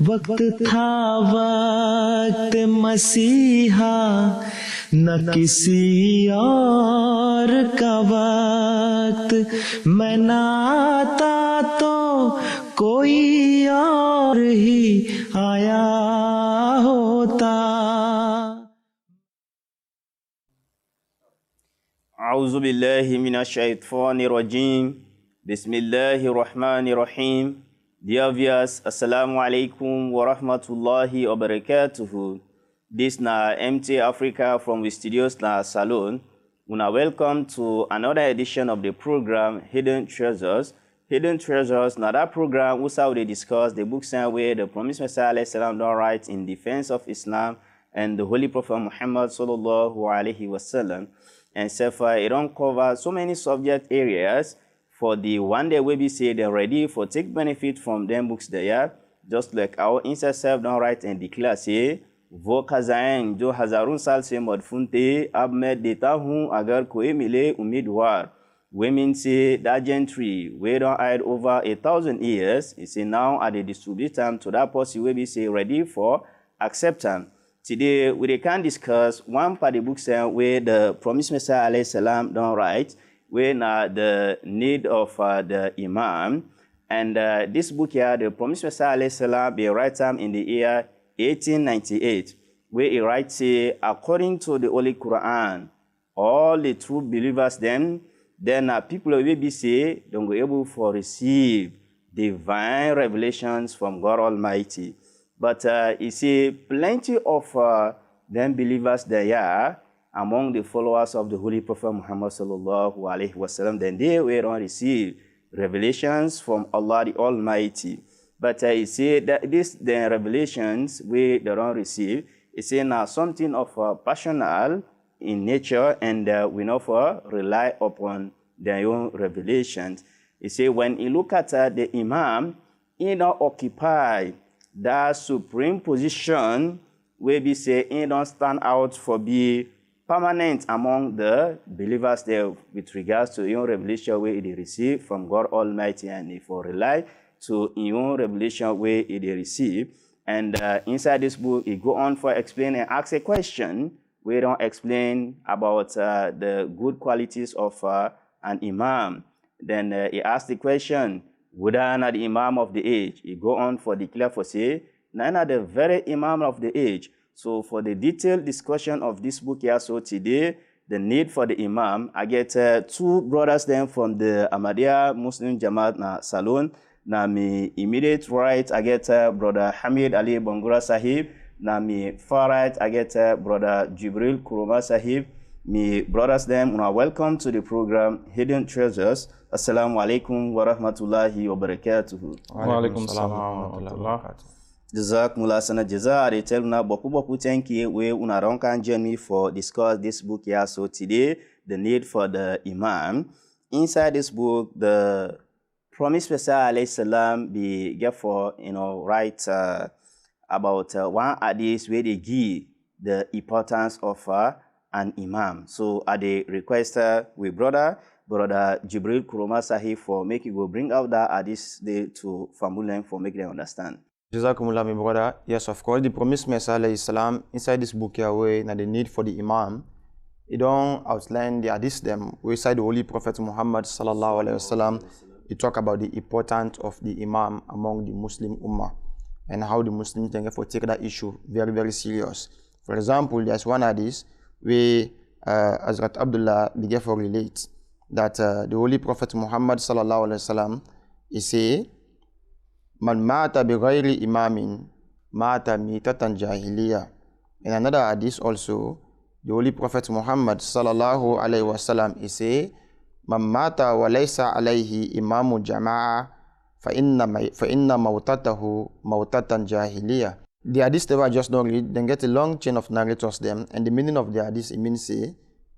वक्त था वक्त मसीहा न किसी और का वक्त मैं ना आता तो कोई और ही आया होता। A'udhu billahi minash shaitanir rajim. Bismillahir rahmanir rahim. Dear viewers, assalamu alaikum wa rahmatullahi wa barakatuhu. This na MT Africa from the studios na Salon. Una welcome to another edition of the program Hidden Treasures. Hidden Treasures na that program where we discuss the books and where the promised Messiah alayhi salam don't write in defense of Islam and the Holy Prophet Muhammad sallallahu alaihi wasallam. And so far, it don't cover so many subject areas for the one day we be say they're ready for take benefit from them books there. Just like our inside self don't write and declare say, vo kazaen jo hazarun sal se modfunte abmed deta hun agar koe mile umidwar. Women say that gentry we don't hide over 1,000 years. It's say now at the distribute time to that person we be say ready for acceptance. Today, we can discuss one part of the book where the promised Messiah alayhi salam don't write, where the need of the Imam. And this book here, the promised Messiah alayhi salam, be write in the year 1898, where he writes, say, according to the Holy Quran, all the true believers then people will be say, don't go able to receive divine revelations from God Almighty. But you see, plenty of them believers there are among the followers of the Holy Prophet Muhammad sallallahu alaihi wasallam. Then they will not receive revelations from Allah the Almighty. But you see that the revelations we don't receive, you see now something of passional in nature, and we not rely upon their own revelations. You see, when you look at the Imam, he not occupy that supreme position where we say he don't stand out for be permanent among the believers there with regards to your revelation where they receive from God Almighty, and if you rely to your revelation where they receive. And inside this book, he go on for explain and ask a question. We don't explain about the good qualities of an Imam. Then he asked the question, would I not the Imam of the age? He go on for declare for say, none are the very Imam of the age. So for the detailed discussion of this book here, so today, the need for the Imam, I get two brothers then from the Ahmadiyya Muslim Jamaat na Salon. Na me immediate right, I get brother Hamid Ali Bangura Sahib. Na me far right, I get brother Jibril Kuruma Sahib. Me brothers them, welcome to the program Hidden Treasures. Assalamu alaikum wa rahmatullahi wa barakatuhu. Wa alaikum salam wa rahmatullahi wa barakatuh. Jazakumullah sana jaza. I tell una boku thank you we una don't can join me for discuss this book here. So today the need for the Imam. Inside this book, the promised Messiah alayhi salam be get for write about one hadith where they give the importance of an Imam. So at the request with brother Jibril Kuroma Sahib for make you go bring out that hadith day to Famulen for make them understand. Jazakumullah, my brother. Yes, of course, the promised Messiah alayhi salam inside this book here where the need for the Imam, it don't outline the hadith them. We inside the Holy Prophet Muhammad sallallahu alaihi wasallam, he talk about the importance of the Imam among the Muslim Ummah and how the Muslims can take that issue very, very serious. For example, there's one hadith where Hazrat Abdullah began to relate that the Holy Prophet Muhammad sallallahu alaihi wasallam he say, "Man mata bi ghayri imamin mata mitatan jahiliya." In another hadith also, the Holy Prophet Muhammad sallallahu alaihi wasallam he say, "Man mata wa laysa alayhi imamu jama'a fa inna mawtatahu mawtatan jahiliya." The hadith they were just don't read, then get a long chain of narrators them, and the meaning of the hadith it means say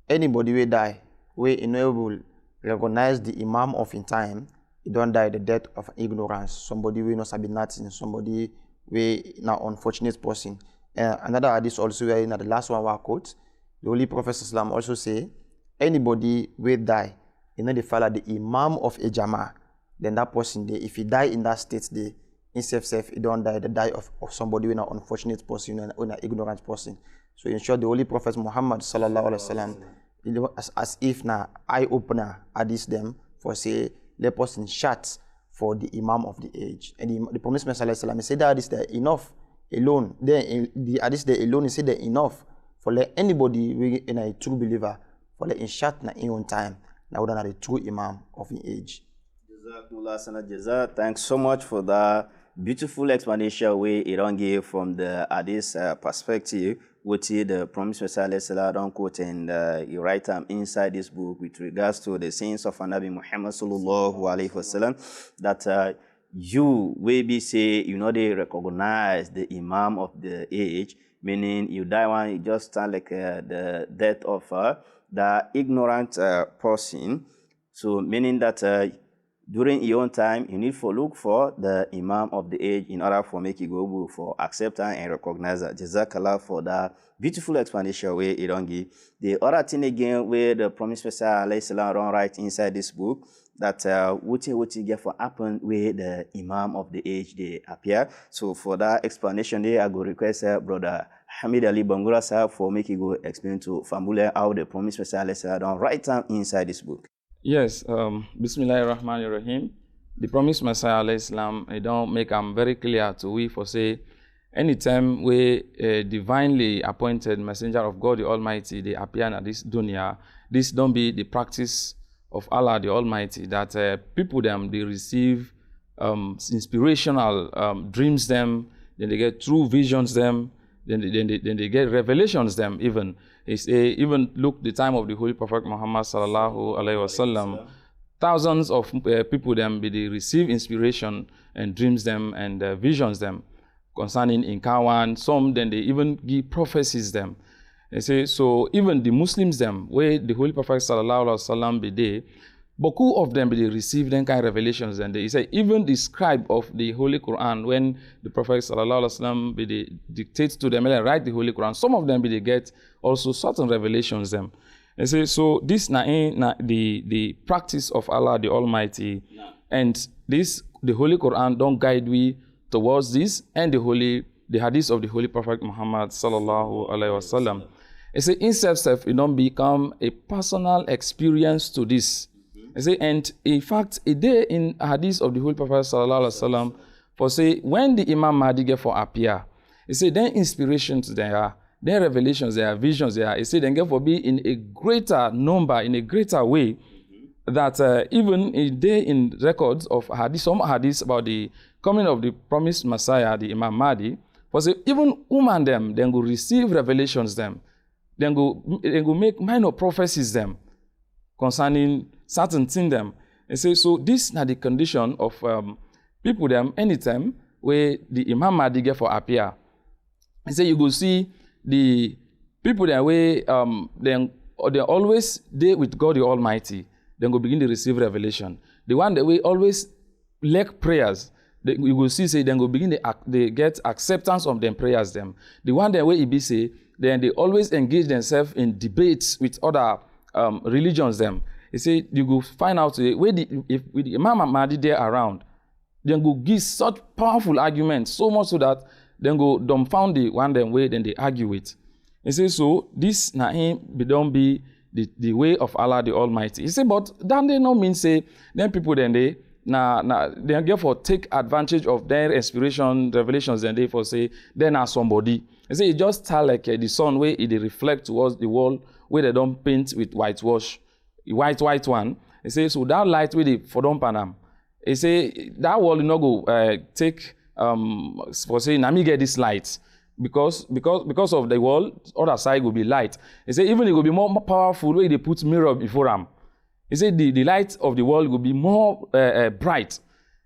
anybody will die, we enable recognize the Imam of in time, he don't die the death of ignorance. Somebody will not sabi nothing, somebody will not unfortunate person. Another hadith also where in the last one we quote, the Holy Prophet Islam also say anybody will die, they follow the Imam of a Jama, then that person, if he die in that state, Instead, it don't die the die of somebody when an unfortunate person, when an ignorant person. So in short, the Holy Prophet Muhammad sallallahu alaihi wasallam, it was as if na eye opener at this them for say let person chat for the Imam of the age. And the Promised Messiah sallallahu alaihi wasallam said that is there enough alone. Then the hadith there alone is said that enough for let anybody in a true believer for let in chat na in on time. Now that the true Imam of the age. Thanks so much for that beautiful explanation we Iran gave from the hadith perspective, which the Promised Messiah don't quote and you write inside this book with regards to the sayings of Nabi Muhammad sallallahu alaihi wasallam that you will be say you know they recognize the Imam of the age, meaning you die one you just stand like the death of the ignorant person. So meaning that during your own time, you need to look for the Imam of the age in order for make you go for acceptance and recognize that. Jazakallah for that beautiful explanation where it don't give. The other thing again where the Promised Messiah don't write inside this book that what you get for happen where the Imam of the age they appear. So for that explanation there, I go request Brother Hamid Ali Bangura sir for make you go explain to family how the Promised Messiah don't write down inside this book. Yes, Bismillahirrahmanirrahim. The Promised Messiah, Islam, it don't make them very clear to we for say, anytime we divinely appointed messenger of God the Almighty, they appear in this dunya, this don't be the practice of Allah the Almighty, that people them, they receive inspirational dreams them, then they get true visions them, then they get revelations them even. Even look the time of the Holy Prophet Muhammad sallallahu alaihi wasallam, thousands of people them they receive inspiration and dreams them and visions them concerning Inkawan. Some then they even give prophecies them. They say so even the Muslims them where the Holy Prophet sallallahu alaihi wasallam be there, beaucoup of them they receive them kind of revelations, and they say even the scribe of the Holy Quran when the Prophet sallallahu alaihi wasallam they dictates to them and they write the Holy Quran, some of them they get also certain revelations them. They say so this na the practice of Allah the Almighty, and this the Holy Quran don't guide we towards this, and the hadith of the Holy Prophet Muhammad sallallahu alaihi wasallam. They say in self it don't become a personal experience to this. I say, and in fact, a day in hadith of the Holy Prophet sallallahu alaihi wasallam, for say when the Imam Mahdi get for appear, he say then inspirations there are, then revelations there are, visions there are. He say then get for be in a greater number, in a greater way, that even a day in records of hadith, some hadiths about the coming of the promised Messiah, the Imam Mahdi, for say even woman them then go receive revelations them, then go make minor prophecies them concerning certain things them. They say, so this is the condition of people them anytime where the Imam Mahdi get for appear. They say you go see the people that way they always there with God the Almighty, then go begin to receive revelation. The one that way always lack prayers, you will see say then go begin they get acceptance of them prayers them. The one that way it be say then they always engage themselves in debates with other religions them. He say you go find out where if with the Imam Mahdi there around, then go give such powerful arguments, so much so that then go dumbfound the one them way then they argue with. He say so this na him don't be the way of Allah the Almighty. He say but that they no mean say then people then they therefore take advantage of their inspiration, revelations, and therefore say then are somebody. He say it just tell like the sun where it reflect towards the wall where they don't paint with whitewash. White one. He say so that light with the for don't panam. He say that wall you no go take for say na me get this light because of the wall other side will be light. He say even it will be more powerful where they put mirror before them. He say the light of the world will be more bright.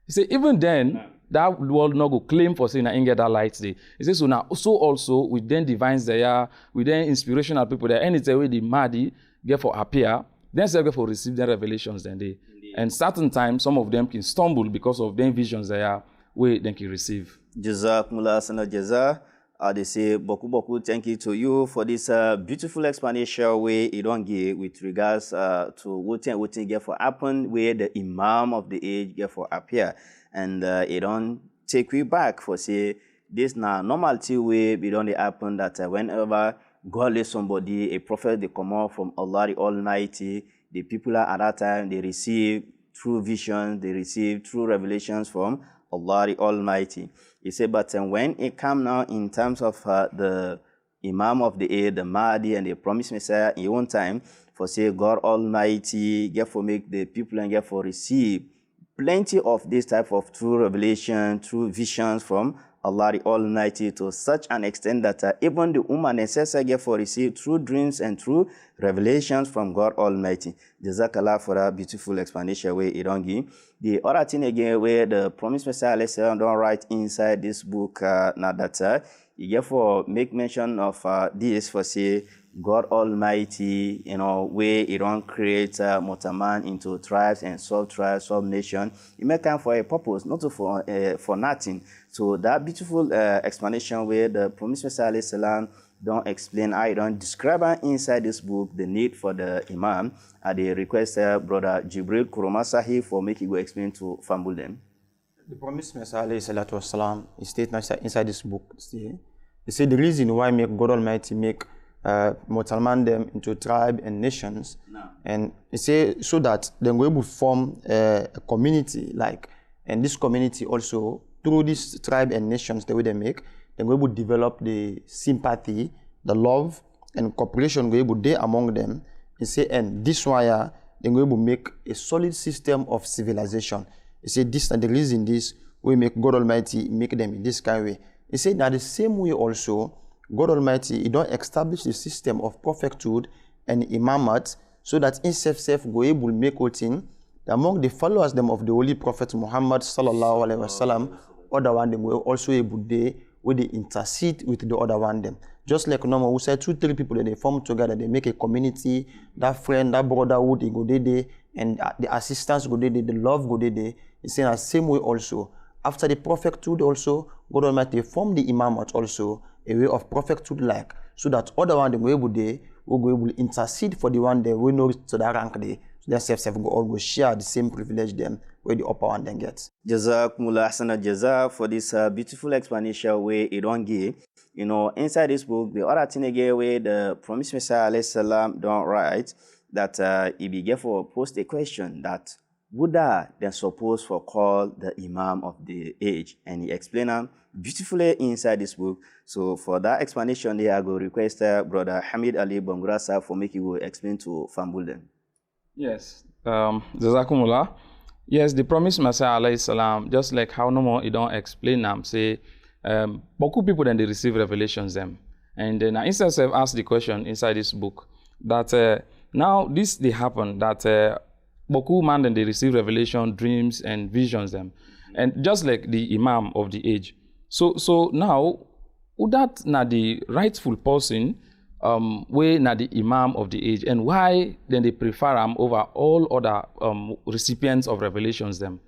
He say even then that world no go claim for saying I ain't get that light there. He say so now so also with then divines there, with then inspirational people there, anytime where the Mahdi get for appear. Then they get for receive their revelations then they. And certain times some of them can stumble because of their visions they are where they can receive. Jazakumullah sana jaza. They say boku thank you to you for this beautiful explanation where you don't give with regards to what get for happen where the Imam of the age get for appear, and it don't take we back for say this now normality way be don't happen that whenever God let somebody, a prophet, they come out from Allah the Almighty, the people at that time, they receive true visions, they receive true revelations from Allah the Almighty. He said, but when it come now in terms of the Imam of the age, the Mahdi, and the promised Messiah in your own time, for say God Almighty, get for make the people and get for receive plenty of this type of true revelation, true visions from Allah the Almighty to such an extent that even the Ummah necessary get for receive true dreams and true revelations from God Almighty. Jazakallah for a beautiful explanation where it don't give. The other thing again where the promised Messiah don't write inside this book now that you get for make mention of this for say God Almighty, you know, where He don't create man into tribes and sub-tribes, sub-nation. He make time for a purpose, not for nothing. So that beautiful explanation where the promised Messiah don't explain, I don't describe inside this book the need for the Imam. They request Brother Jibril Kuroma Sahib for making go explain to Fambul them. The promised Messiah is stated inside this book. He said the reason why make God Almighty make Mutalman them into tribe and nations, and he say so that then we will form a community, like, and this community also through this tribe and nations the way they make, then we will develop the sympathy, the love and cooperation we will do among them. He say, and this why then we will make a solid system of civilization. He say this and the reason this we make God Almighty make them in this kind of way. He said that the same way also God Almighty, He don't establish the system of prophethood and imamat so that in self go able to make out in among the followers them of the Holy Prophet Muhammad sallallahu alaihi wasallam, other one them will also able to where they intercede with the other one them. Just like normal, we say 2-3 people that they form together, they make a community, that friend, that brotherhood, they go there, and the assistance go there, the love go there. It's in the same way also. After the prophethood also, God Almighty form the imamat also, a way of prophethood like, so that other one them will go able to intercede for the one they will know to that rank they, so that self go all go share the same privilege them where the upper one then gets. Jazakumullah Hasana Jaza for this beautiful explanation where it don't give. You know, inside this book, the other thing again where the promised Messiah alayhi salam don't write that he be for post a question that Buddha then supposed for call the Imam of the age, and he explained them beautifully inside this book. So for that explanation, I go request Brother Hamid Ali Bangurasa for making you explain to Fambul them. Yes, Jazakumullah. Yes, the promised Messiah alayhi salam, just like how no more he don't explain them, say beaucoup people then they receive revelations them. And then instead of ask the question inside this book that now this they happen that beaucoup man then they receive revelation, dreams and visions them. And just like the Imam of the age. So now would that na the rightful person way na the Imam of the age, and why then they prefer him over all other recipients of revelations them.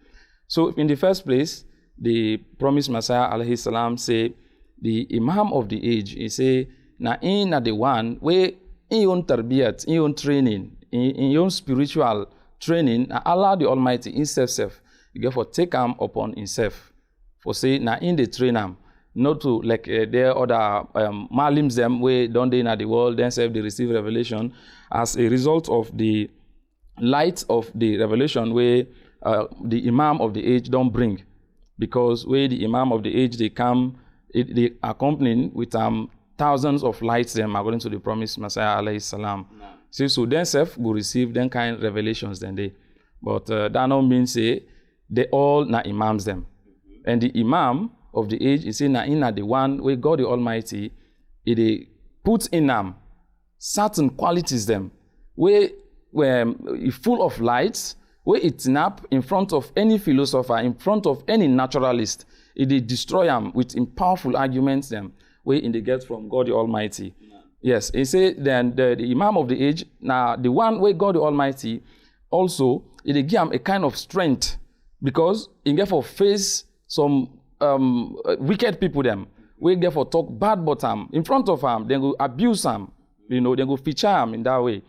So in the first place, the promised Messiah alayhi salam say the Imam of the age, he say na the one where in your own tarbiyat, in your own training, in your own spiritual training, Allah the Almighty himself, he therefore take him upon himself. For say na in the train him, not to like their other malims them where don't they in the world themselves they receive revelation as a result of the light of the revelation where the Imam of the age don't bring, because where the Imam of the age they come, they accompanying with thousands of lights them according to the promised Messiah alayhi salam. So themselves will receive them kind of revelations then they, but that don't mean say they all na imams them. And the Imam of the age is na the one where God the Almighty he puts in them certain qualities them where full of lights, where it snap in front of any philosopher, in front of any naturalist, it destroy them with powerful arguments them where in they get from God the Almighty. Yes, he say then the Imam of the age, now the one where God the Almighty also it give him a kind of strength, because he therefore face some wicked people them, we therefore talk bad about him in front of him, then go abuse him, you know, then go feature him in that way.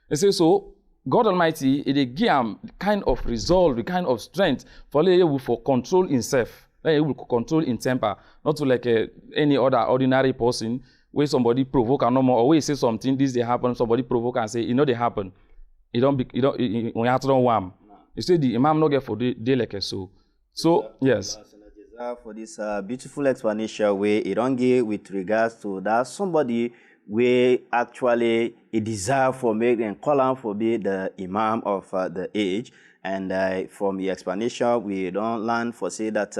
They say so God Almighty it give him kind of resolve, the kind of strength for control himself. Then he will control in temper, not to like any other ordinary person where somebody provoke and no more, or where he say something, this they happen, somebody provoke and say, they happen. When you have to warm. You say the Imam not get for day like so. So, yes. For this beautiful explanation where it don't give with regards to that somebody where actually a desire for making and call on for be the Imam of the age. And from the explanation, we don't learn for say that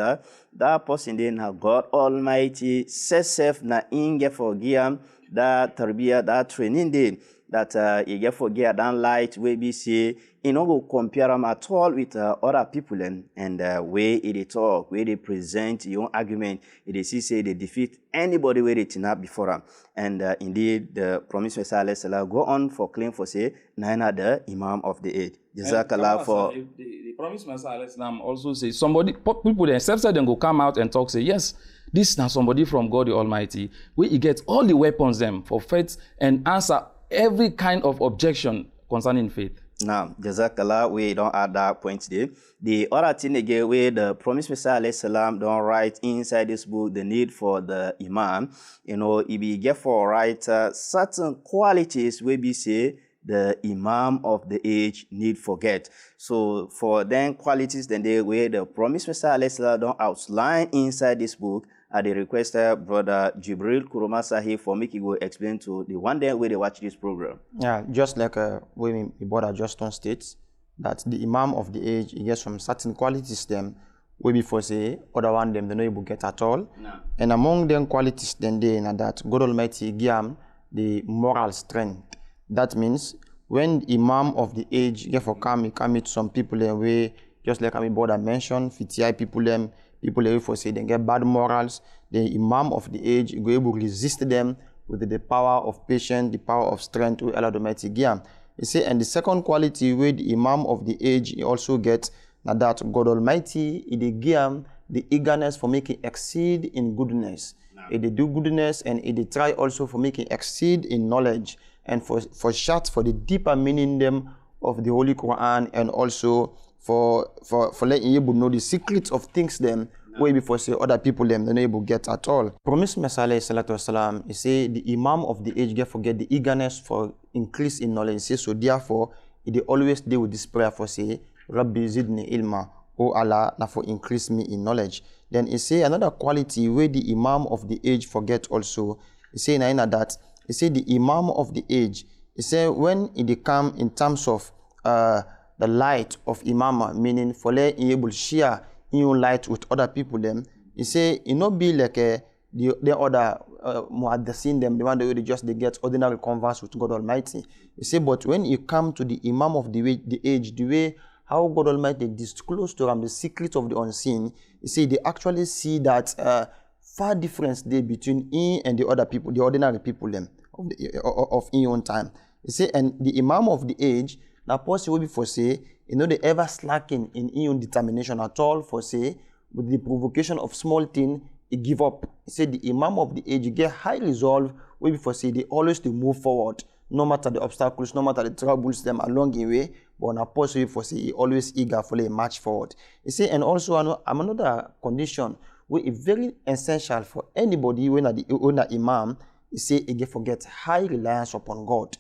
that person then have God Almighty self na inge for give that tarbiyah, that training then that you get for give that light where we say you know go compare them at all with other people and where they talk, where they present your argument, they say they defeat anybody where they turn up before them. And indeed, the Promised Messiah go on for claim for say Naina the Imam of the age. Jazakallah for the Promised Messiah also say somebody people themselves them go come out and talk say yes. This is now somebody from God the Almighty, where he gets all the weapons them for faith and answer every kind of objection concerning faith. Now, Jazakallah, we don't add that point there. The other thing again, where the Promised Messiah salam don't write inside this book the need for the Imam, you know, if we get for write certain qualities where we say the Imam of the age need forget. So for them qualities, then they where the Promised Messiah salam don't outline inside this book. I request Brother Jibril Kuroma Sahib for me to go explain to the one day where they watch this program. Yeah, just like when my brother Justin states that the Imam of the age, he gets from certain qualities them where before say other one them they not able to get at all. No. And among them qualities then they and that God Almighty give them the moral strength. That means when the Imam of the age get for come meet some people them way just like my brother mentioned, FTI people them. People for say they get bad morals. The Imam of the age go able to resist them with the power of patience, the power of strength with Allah Almighty give. You see, and the second quality with the Imam of the age, he also gets now that God Almighty, he give the eagerness for making exceed in goodness. He do goodness and he try also for making exceed in knowledge and for the deeper meaning them of the Holy Quran and also for letting you able know the secrets of things them way before say other people them they're not able to get at all. Promised Messiah salatu wasalam, he say the Imam of the age get forget the eagerness for increase in knowledge. He say so therefore he always deal with this prayer for say Rabbi zidni ilma, O Allah, na for increase me in knowledge. Then he say another quality where the Imam of the age forget also. He say na that he say the Imam of the age, he say when it come in terms of the light of Imam, meaning for letting able to share your light with other people them. He say it not be like the other muaddasin them, the one that they get ordinary converse with God Almighty. He say but when you come to the Imam of the age, the way how God Almighty disclose to them the secret of the unseen, he say they actually see that far difference there between him and the other people, the ordinary people them of in own time. He say and the Imam of the age now, possible before say, they ever slacking in own determination at all for say, with the provocation of small thing, he give up. He said the Imam of the age, you get high resolve, where before say they always to move forward, no matter the obstacles, no matter the troubles them along the way, but on a possible for say, he always eager for a march forward. He say, and also another condition, where it's very essential for anybody when the Imam, he say, he get forget high reliance upon God.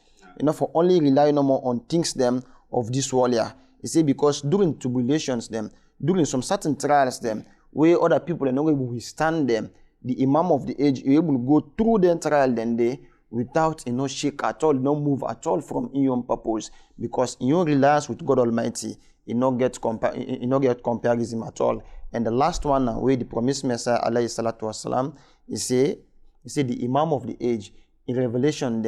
For only rely no more on things them of this world here. You see, because during tribulations them, during some certain trials them, where other people are not able to withstand them, the Imam of the age is able to go through the trial then they without shake at all, no move at all from your own purpose, because in your reliance with God Almighty, you not get comparison at all. And the last one now, where the Promised Messiah alayhi salatu wasalam, he say the Imam of the age in revelation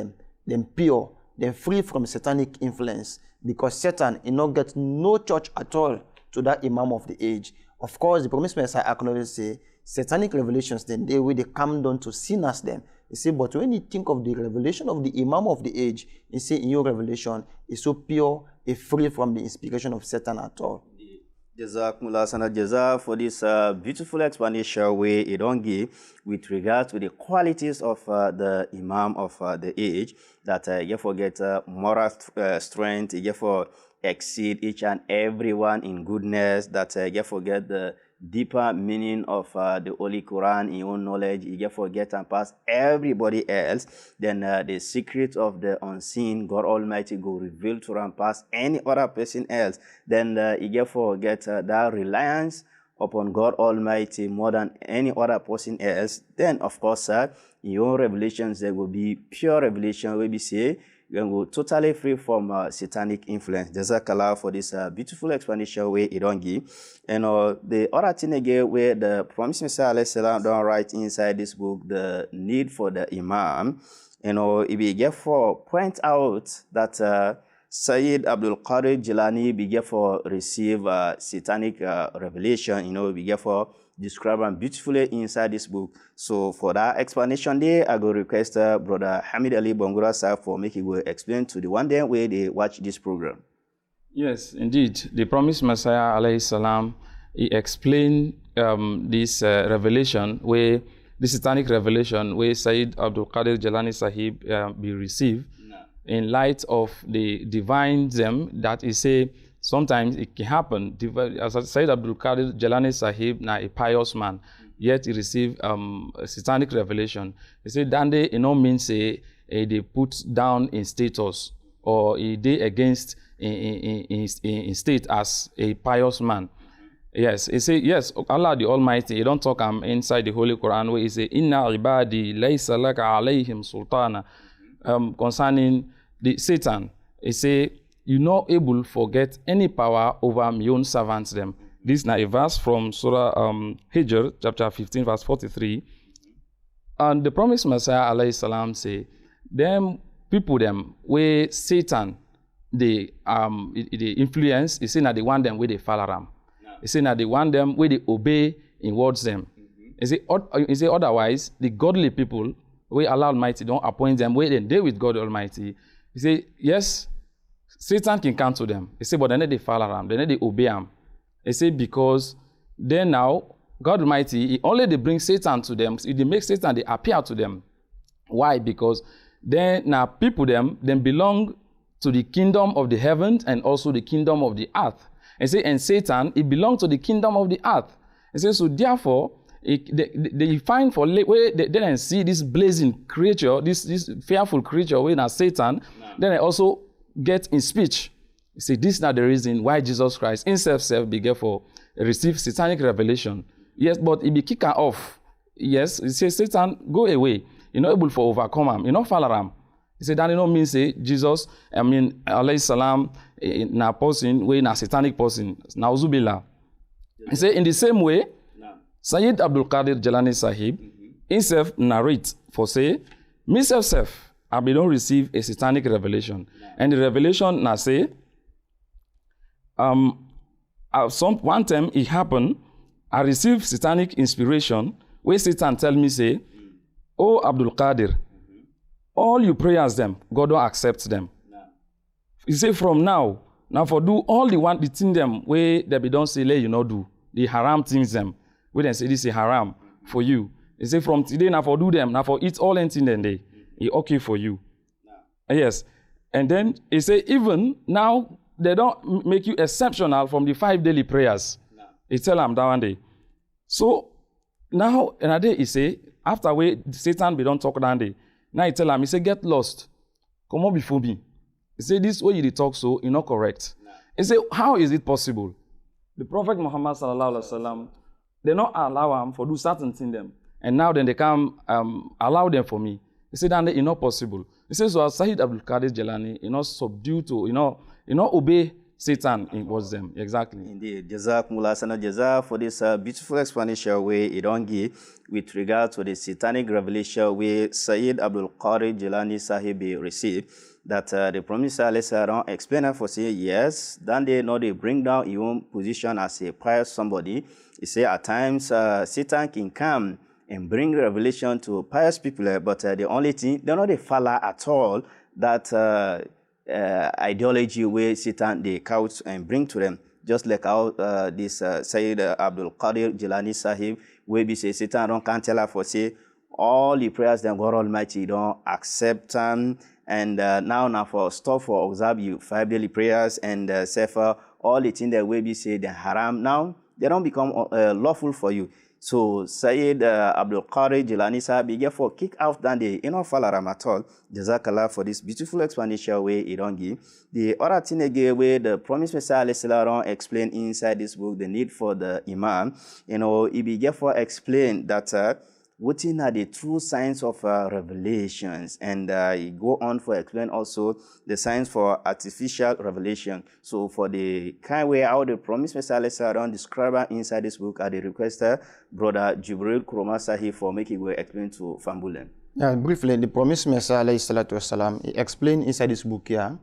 them pure. They're free from satanic influence because Satan not get no church at all to that Imam of the age. Of course, the Promised Messiah acknowledges say satanic revelations then they will come down to sinners them. You see, but when you think of the revelation of the Imam of the age, you see in your revelation is so pure, it's free from the inspiration of Satan at all. Jazakumullah sana jaza for this beautiful explanation where it don't give with regard to the qualities of the Imam of the age that you forget moral strength, you for exceed each and everyone in goodness, that you forget the deeper meaning of the Holy Quran in own knowledge, he get forget and pass everybody else, then the secret of the unseen, God Almighty go reveal to and pass any other person else. Then he get forget that reliance upon God Almighty more than any other person else. Then of course in your revelations there will be pure revelation where we say you can go totally free from satanic influence. Jazakallah for this beautiful explanation where it don't give. And the other thing again where the Promised Messiah don't write inside this book the need for the Imam. It be get for point out that Sayyid Abdul Qadir Jilani began for receive satanic revelation, began for describe them beautifully inside this book. So for that explanation there, I go request Brother Hamid Ali Bongura sir for making go explain to the one day where they watch this program. Yes, indeed. The Promised Messiah alayhi salam, he explained this revelation where the satanic revelation where Sayyid Abdul Qadir Jilani Sahib be received. In light of the divine them that he say sometimes it can happen. As I said, Abdul Qadir Jilani Sahib na a pious man, yet he received a satanic revelation. He said that they mean say they put down in status or he did against in state as a pious man. Yes, he say yes. Allah the Almighty. He don't talk inside the Holy Quran where he say Inna ibadi laysa laka alayhim sultana. Concerning the Satan, he say, you're not able to forget any power over my own servants them. This is a verse from Surah Hijr, chapter 15, verse 43. And the Promised Messiah, alayhi salam, say, them people them, where Satan, the influence, he say that they want them where they follow them. He say that they want them where they obey in words them. He say otherwise, the godly people, where Allah Almighty don't appoint them, where they with God Almighty. He say, yes, Satan can come to them. He say, but then they follow them, then they obey him. He say, because then now, God Almighty, he only they bring Satan to them, they make Satan, they appear to them. Why? Because then now people them belong to the kingdom of the heavens and also the kingdom of the earth. And say, and Satan, he belongs to the kingdom of the earth. And say, so therefore, they find for where they then see this blazing creature, this fearful creature, when as Satan, then they also get in speech. You see, this is not the reason why Jesus Christ himself began for receive satanic revelation. Yes, but he be kicked off. Yes, he says, Satan, go away. You're not able to overcome him. You're not follow him. He said, that you know mean say Jesus, alayhi salam, na person, way na satanic person, na uzubillah. He said, in the same way, Sayyid Abdul Qadir Jilani Sahib himself narrate for say, myself I don't receive a satanic revelation. And the revelation now say, one time it happened, I received satanic inspiration where Satan tell me say, oh Abdul Qadir, all your prayers them, God don't accept them. He say from now for do all the thing them where they be don't say you know do the haram things them. We then say this is haram for you. He say from today now for do them, now for eat all anything then they. It's okay for you. Yes. And then he say even now they don't make you exceptional from the 5 daily prayers. He tell them that one day. So now another day he say after we Satan be don't talk that day. Now he tell them, he say get lost. Come on before me. He say this way you talk so you're not correct. He say how is it possible? The Prophet Muhammad sallallahu alaihi wasallam, they not allow him for do certain things them. And now then they come allow them for me. He said that it's not possible. He says, so Sayyid Abdul Qadir Jilani, subdue to, obey Satan in what's them. Exactly. Indeed. Jazakumullah sana jaza for this beautiful explanation where it don't give with regard to the satanic revelation where Sayyid Abdul Qadir Jilani Sahib received. That the Promised Messiah don't explain for say yes, then they know they bring down your own position as a pious somebody. He say at times Satan can come and bring revelation to pious people, but the only thing they not they follow at all that ideology where Satan they couch and bring to them. Just like how this Sayyid Abdul Qadir Jilani Sahib where be say Satan don't can't tell her for say all the prayers that God Almighty don't accept them. And now for stop for observe you 5 daily prayers and say for all the things that we be say the haram now they don't become lawful for you. So Sayyid Abdul Qadir Jilani Sahib, therefore kick out than the Falaram at all. Jazakallah for this beautiful explanation way it don't give. The other thing again where the Promised Messiah explain inside this book the need for the Imam. He be therefore explain that what are the true signs of revelations, and he go on for explain also the signs for artificial revelation. So for the kind way how the Promised Messiah don't describe inside this book, I request Brother Jibril Kuroma Sahib for making way explain to Fambulen. Yeah, briefly, the Promised Messiah he explained inside this book here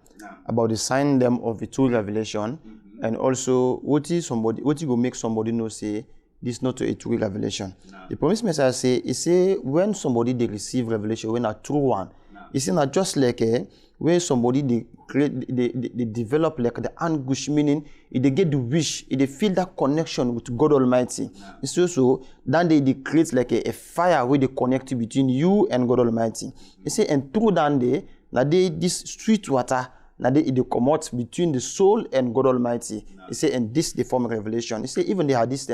about the sign them of the true revelation, and also what will make somebody know say this is not a true revelation. The Promised Messiah say when somebody they receive revelation, when a true one, it's not just like where somebody they develop like the anguish, meaning they get the wish, they feel that connection with God Almighty. It's also then they create like a fire where they connect between you and God Almighty. They say and through that day, now this sweet water. Now they come out between the soul and God Almighty. He say, and this the form of revelation. He say, even the hadith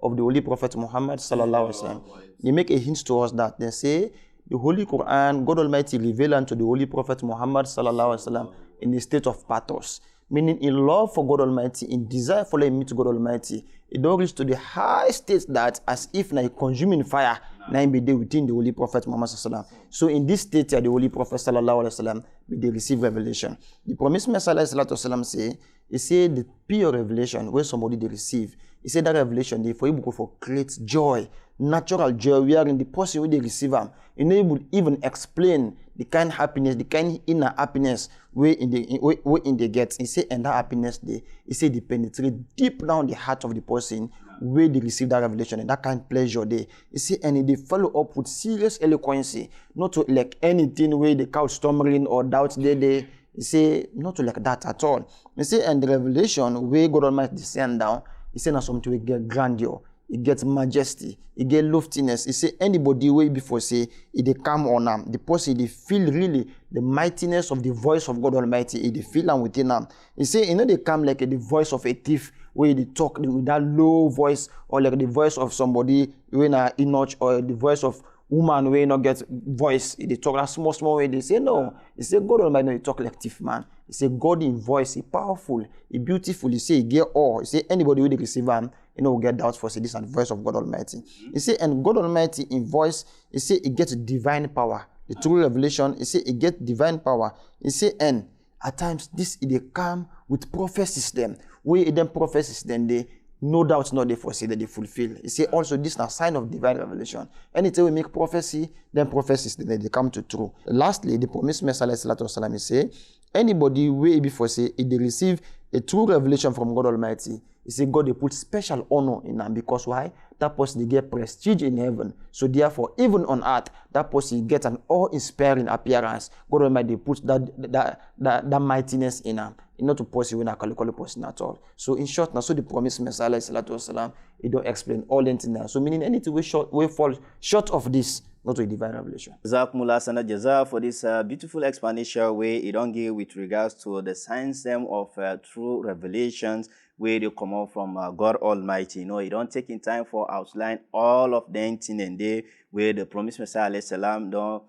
of the Holy Prophet Muhammad sallallahu alaihi wasallam. They make a hint to us that they say the Holy Quran, God Almighty revealed unto the Holy Prophet Muhammad sallallahu alaihi wasallam in the state of pathos, meaning in love for God Almighty, in desire for him to God Almighty. It don't reach to the high state that as if now consuming fire, now be there within the Holy Prophet Muhammad sallallahu alaihi wasallam. So in this state, the Holy Prophet sallallahu alaihi wasallam they receive revelation. The Promised Messiah sallallahu alaihi wasallam say, he said the pure revelation where somebody they receive. He said that revelation they for able for create joy, natural joy. We are in the person where they receive them. Enable even explain the kind of happiness, the kind of inner happiness where in the get. He said and that happiness he said they penetrate deep down the heart of the person where they receive that revelation and that kind of pleasure there. He said and they follow up with serious eloquence, not to like anything where the couch stammering or doubt they. He say not to like that at all. He say and the revelation where God Almighty descend down. He say now something will get grandeur, it gets majesty, it get loftiness. He say anybody way before say it they come on them. The person they feel really the mightiness of the voice of God Almighty. They feel them within them. He say they come like the voice of a thief where they talk with that low voice, or like the voice of somebody when a Enoch, or the voice of woman where not get voice. They talk that small way. They say no. He say God Almighty they talk like thief man. He say God in voice, he powerful, he beautiful. He say he get awe. He say anybody will receive him, will get doubts for say this and the voice of God Almighty. He say and God Almighty in voice, he say he gets divine power. The true revelation, he say he get divine power. He say and at times this they come with prophecies them. Where them prophecies then they no doubt not they foresee that they fulfill. He say also this is a sign of divine revelation. Anytime we make prophecy, then prophecies then they come to true. Lastly, the Promised Messiah sallallahu alaihi wasallam say anybody way before say if they receive a true revelation from God Almighty, he say God they put special honor in them because why? That person they get prestige in heaven. So therefore, even on earth, that person get an awe-inspiring appearance. God Almighty put that mightiness in them. Not to person when I call person at all. So in short, now so the Promised Messiah sallallahu alaihi wasallam, it don't explain all anything now. So meaning anything we fall short of this, not a divine revelation. Jazakumullah sana jaza for this beautiful explanation where it don't give with regards to the signs of true revelations where they come out from God Almighty. You don't take in time for outline all of them thing and day where the Promised Messiah alayhi salam don't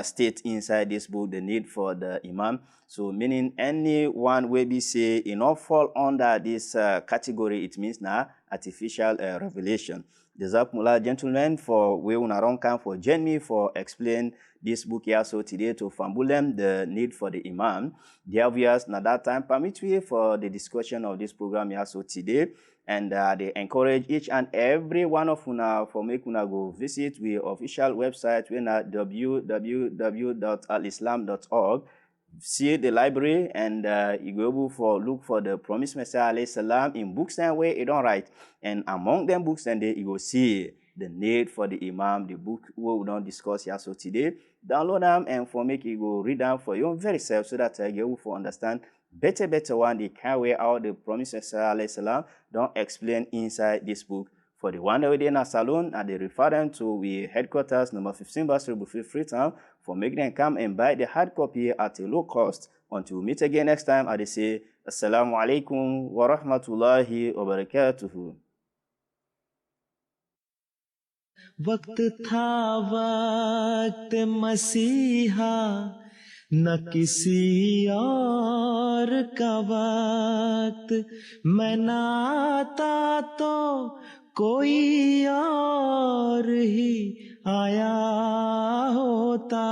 state inside this book the need for the Imam. So meaning anyone will be say fall under this category, it means now artificial revelation. Jazakumullah gentlemen for we una come for join me for explain this book here so today to Fambulem the need for the Imam. Dear viewers, now that time permit we for the discussion of this program here so today. And they encourage each and every one of una for make una go visit we official website we na www.alislam.org. See the library and you go able for look for the Promised Messiah alayhi salam in books and where it don't write. And among them books and you go see the need for the Imam, the book we don't discuss here so today. Download them and for make you go read them for your own very self so that you will for understand better one they can wear out the Promised Messiah alayhi salam don't explain inside this book. For the one that we did in our salon and they refer them to we headquarters number 15 Basel Buffet Freetown for making them come and buy the hard copy at a low cost. Until we meet again next time, I say Assalamu alaikum wa rahmatullahi wa barakatuhu. वक्त था वक्त मसीहा, न किसी और का वक्त। मैं ना आता तो कोई और ही आया होता।